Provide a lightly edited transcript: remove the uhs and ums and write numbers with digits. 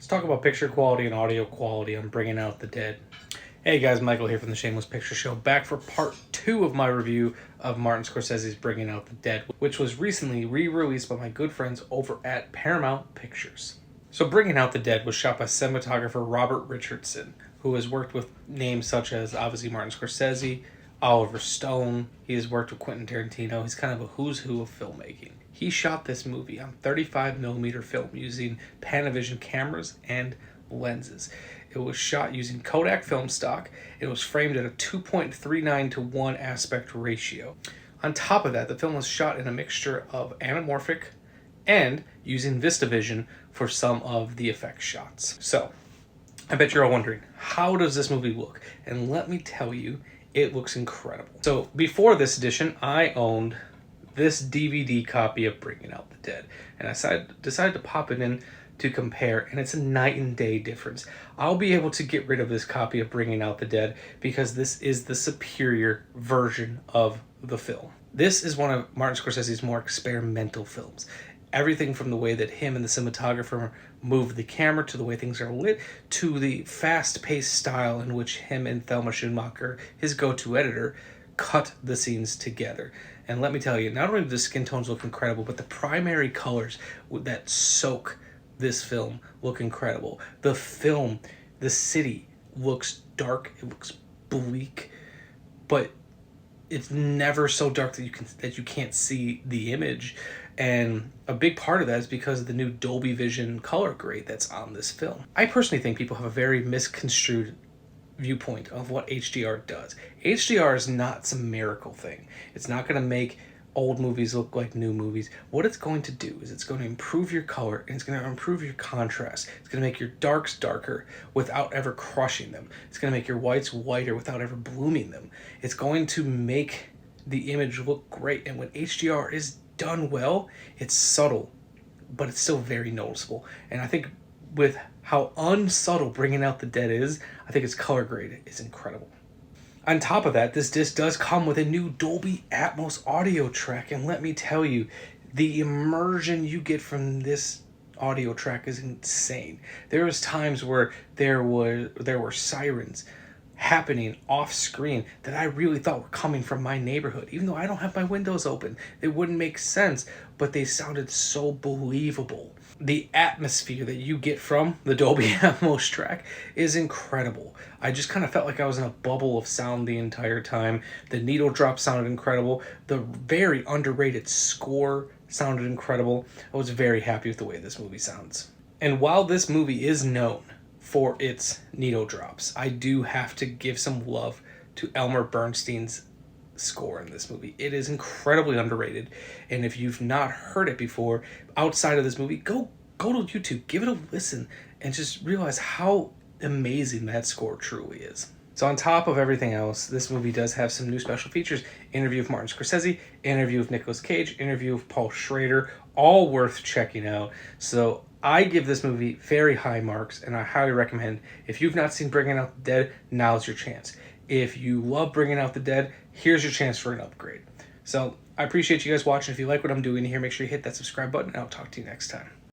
Let's talk about picture quality and audio quality on Bringing Out the Dead. Hey guys, Michael here from the Shameless Picture Show, back for part 2 of my review of Martin Scorsese's Bringing Out the Dead, which was recently re-released by my good friends over at Paramount Pictures. So Bringing Out the Dead was shot by cinematographer Robert Richardson, who has worked with names such as, obviously, Martin Scorsese, Oliver Stone. He has worked with Quentin Tarantino. He's kind of a who's who of filmmaking. He shot this movie on 35mm film using Panavision cameras and lenses. It was shot using Kodak film stock. It was framed at a 2.39 to 1 aspect ratio. On top of that, the film was shot in a mixture of anamorphic and using VistaVision for some of the effect shots. So, I bet you're all wondering, how does this movie look? And let me tell you, it looks incredible. So, before this edition, I owned this DVD copy of Bringing Out the Dead, and I decided to pop it in to compare, and it's a night and day difference. I'll be able to get rid of this copy of Bringing Out the Dead because this is the superior version of the film. This is one of Martin Scorsese's more experimental films. Everything from the way that him and the cinematographer move the camera, to the way things are lit, to the fast-paced style in which him and Thelma Schoonmaker, his go-to editor, cut the scenes together. And let me tell you, not only do the skin tones look incredible, but the primary colors that soak this film look incredible. The film, the city, looks dark, it looks bleak, but it's never so dark that you can't see the image. And a big part of that is because of the new Dolby Vision color grade that's on this film. I personally think people have a very misconstrued viewpoint of what HDR does. HDR is not some miracle thing. It's not going to make old movies look like new movies. What it's going to do is it's going to improve your color and it's going to improve your contrast. It's going to make your darks darker without ever crushing them. It's going to make your whites whiter without ever blooming them. It's going to make the image look great. And when HDR is done well, it's subtle, but it's still very noticeable. And I think with how unsubtle Bringing Out the Dead is, I think its color grade is incredible. On top of that, this disc does come with a new Dolby Atmos audio track, and let me tell you, the immersion you get from this audio track is insane. There was times where there were sirens happening off screen that I really thought were coming from my neighborhood. Even though I don't have my windows open, it wouldn't make sense, but they sounded so believable. The atmosphere that you get from the Dolby Atmos track is incredible. I just kind of felt like I was in a bubble of sound the entire time. The needle drop sounded incredible. The very underrated score sounded incredible. I was very happy with the way this movie sounds. And while this movie is known for its needle drops, I do have to give some love to Elmer Bernstein's score in this movie. It is incredibly underrated, and if you've not heard it before outside of this movie, go to YouTube, give it a listen, and just realize how amazing that score truly is. So on top of everything else, this movie does have some new special features. Interview with Martin Scorsese, interview with Nicolas Cage, interview with Paul Schrader, all worth checking out. So I give this movie very high marks, and I highly recommend, if you've not seen Bringing Out the Dead, now's your chance. If you love Bringing Out the Dead, here's your chance for an upgrade. So I appreciate you guys watching. If you like what I'm doing here, make sure you hit that subscribe button, and I'll talk to you next time.